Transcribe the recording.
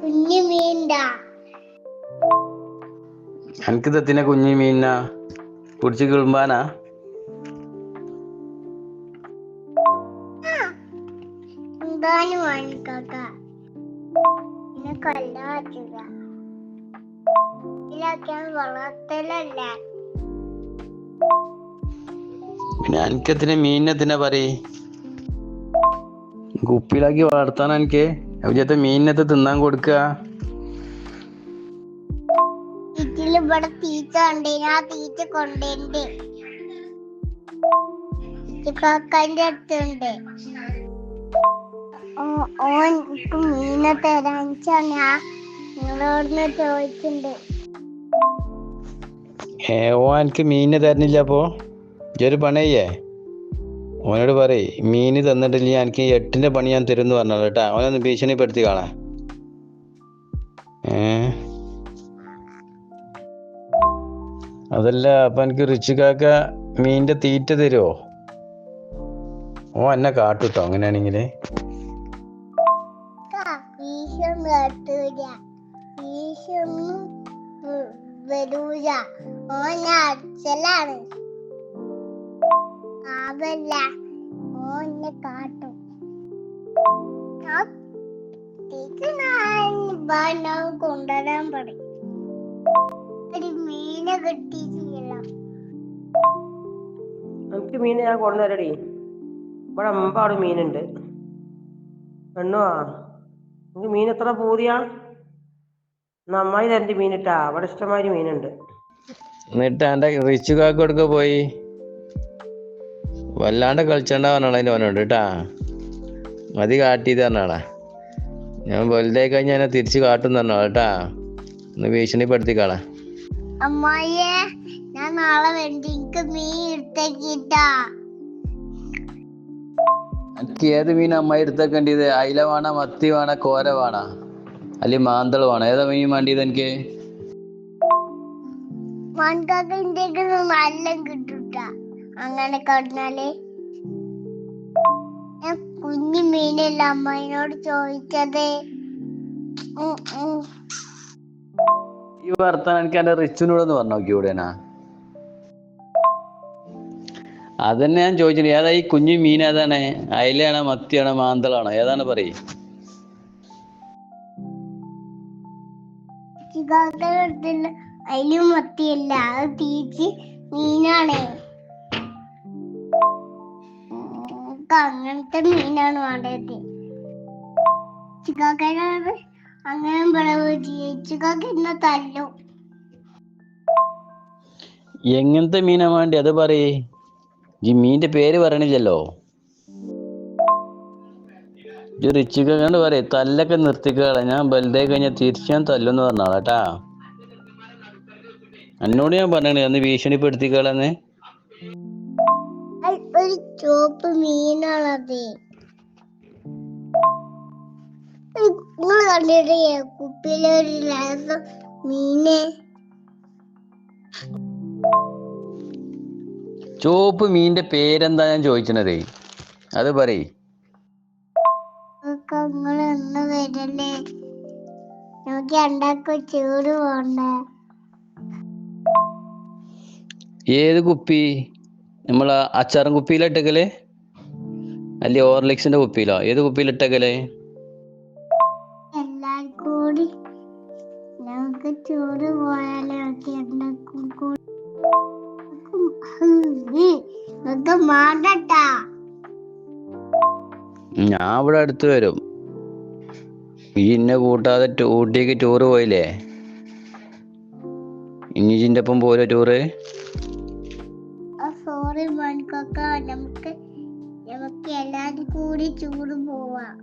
കുഞ്ഞു മീൻടാ. എനിക്ക് തെത്തിനെ കുഞ്ഞു മീനാ പിടിച്ച് കിളുമ്പാനാ? എന്തായാലും വാങ്ങിക്കാക്ക. പിന്നെ കൊല്ലാൻ പറ്റില്ല. ഇതിലൊക്കെ വളർത്തലല്ല. പിന്നെ എനിക്കെത്തിനെ മീനിനെത്തിനെ പറയ്. കുപ്പിയിലാക്കി വളർത്താൻ എനിക്ക് അവിടുത്തെ മീനിനത്ത് തിന്നാൻ കൊടുക്കുക. ഇവിടെ തീറ്റ ഉണ്ട്. ഞാൻ തീറ്റ കൊണ്ടേണ്ട് കാക്കാന്റെ അടുത്തുണ്ട്. ഓൻ മീനെ തരാച്ചാ ഞാൻ നിങ്ങളോട് ചോദിച്ചിട്ടുണ്ട്. ഓൻ എനിക്ക് മീനിനെ തരുന്നില്ല. അപ്പോ ഇതൊരു പണിയേ, ഓനോട് പറയ് മീന് തന്നിട്ടില്ല എനിക്ക് 8ന്റെ പണി ഞാൻ തരുമെന്ന് പറഞ്ഞോളൂ കേട്ടാ. അവനൊന്ന് ഭീഷണിപ്പെടുത്തി കാണാം. അതല്ല, അപ്പൊ എനിക്ക് റിച്ച് കാക്ക മീനിന്റെ തീറ്റ തരുമോ? ഓ എന്നെ കാട്ടുട്ടോ അങ്ങനെയാണെങ്കില്. വരൂല. ഓൻ അച്ഛലാണ്. ആവല്ല. ഓന്നെ കാട്ടും. കൊണ്ടുവരാൻ പറയും. ഒരു മീനെ കിട്ടിയില്ല. എനിക്ക് മീൻ ഞാൻ കൊണ്ടുവരടി. ഇവിടെ അമ്പാട് മീനുണ്ട്. പെണ്ണുവാ എനിക്ക് മീൻ എത്ര പൂതിയാ. നന്നായി തരണ്ടി മീനിട്ടാ. അവിടെ ഇഷ്ടമാതിരി മീനുണ്ട്. എന്നിട്ട് എന്റെ റിച്ച് കാക്ക കൊടുക്ക പോയി വല്ലാണ്ട് കളിച്ചണ്ട പറഞ്ഞോളാം അതിന്റെ അവനോട് കേട്ടാ. മതി കാട്ടിയത് പറഞ്ഞാളാ. ഞാൻ വലുതായി കഴിഞ്ഞാൽ എന്നെ തിരിച്ച് കാട്ടും പറഞ്ഞോളാം കേട്ടാ. ഒന്ന് ഭീഷണിപ്പെടുത്തിക്കാളാ. അമ്മായിയെ ഞാൻ നാളെ വേണ്ടി എനിക്ക് മീൻ എടുത്തേക്കിട്ടാ. എനിക്ക് ഏത് മീൻ അമ്മായി എടുത്തേക്കേണ്ടത്? അയില വേണ, മത്തി വേണ, കോര വേണ, അല്ലെങ്കിൽ മാന്തൾ വേണം? ഏതാ മീൻ വേണ്ടിയത് എനിക്ക്? മൺകാക്കിന്റെ നല്ല കിട്ടൂട്ടാ. അങ്ങനെ കടന്നാല് ഞാൻ കുഞ്ഞു മീനല്ല അമ്മായിനോട് ചോദിച്ചത്. ഈ വർത്താനം എനിക്ക് എന്റെ റിച്ചിനോടൊന്ന് പറഞ്ഞു നോക്കിയൂടേനാ? അതന്നെ ഞാൻ ചോദിച്ചിട്ട്. ഏതാ ഈ കുഞ്ഞു മീൻ? ഏതാണ്? അയിലാണോ, മത്തിയാണോ, മാന്തളാണോ? ഏതാണ് പറയ്. അതിലും മത്തിയല്ല, അത് തീച്ച് മീനാണ്. അങ്ങനത്തെ മീനാണ് വേണ്ടത്. ചിക്കാക്കനോട് അങ്ങനെ വിളവ് ചിക്കാക്ക എന്നെ തല്ലും. എങ്ങനത്തെ മീനാ വേണ്ടി അത് പറയ്. ഈ മീനിന്റെ പേര് പറയണില്ലല്ലോ. ഈ റിച്ചിക്കണ്ട് പറയ് തല്ലൊക്കെ നിർത്തിക്കള. ഞാൻ വലുതായി കഴിഞ്ഞാൽ തിരിച്ചാൻ തല്ലുന്ന് പറഞ്ഞാളാട്ടാ. എന്നോട് ഞാൻ പറഞ്ഞേ അന്ന് ഭീഷണിപ്പെടുത്തിക്കളന്ന്. ഒരു ചോപ്പ് മീനാണത്. നിങ്ങൾ കണ്ടിട്ട് കുപ്പിയിലൊരു രസം മീന്. ചോപ്പ് മീനിന്റെ പേരെന്താ ഞാൻ ചോദിച്ചത്? അത് പറയ്. നിങ്ങൾ എന്ന് വരല്ലേ? നമുക്ക് ഉണ്ടാക്കി ചൂട് പോണ്ടേ? ഏത് കുപ്പി? നമ്മളെ അച്ചാറും കുപ്പിയിലിട്ടേക്കല് അല്ലെ ഓർലിക്സിന്റെ കുപ്പിയിലോ? ഏത് കുപ്പിയിലിട്ടേക്കല്? എല്ലാരും കൂടി നമുക്ക് ചൂട് പോയാലോ? മാണ്ടട്ടാ. ഞാൻ ഇവിടെ അടുത്ത് വരും. ഈ ഇന്നെ കൂട്ടാതെ ഊട്ടിക്ക് ടൂറ് പോയില്ലേ? ഇനി ഇതിന്റെ ഒപ്പം പോലെ ടൂറ്. സോറി മൺകൊക്ക. നമുക്ക് എല്ലാരും കൂടി ചൂട് പോവാം.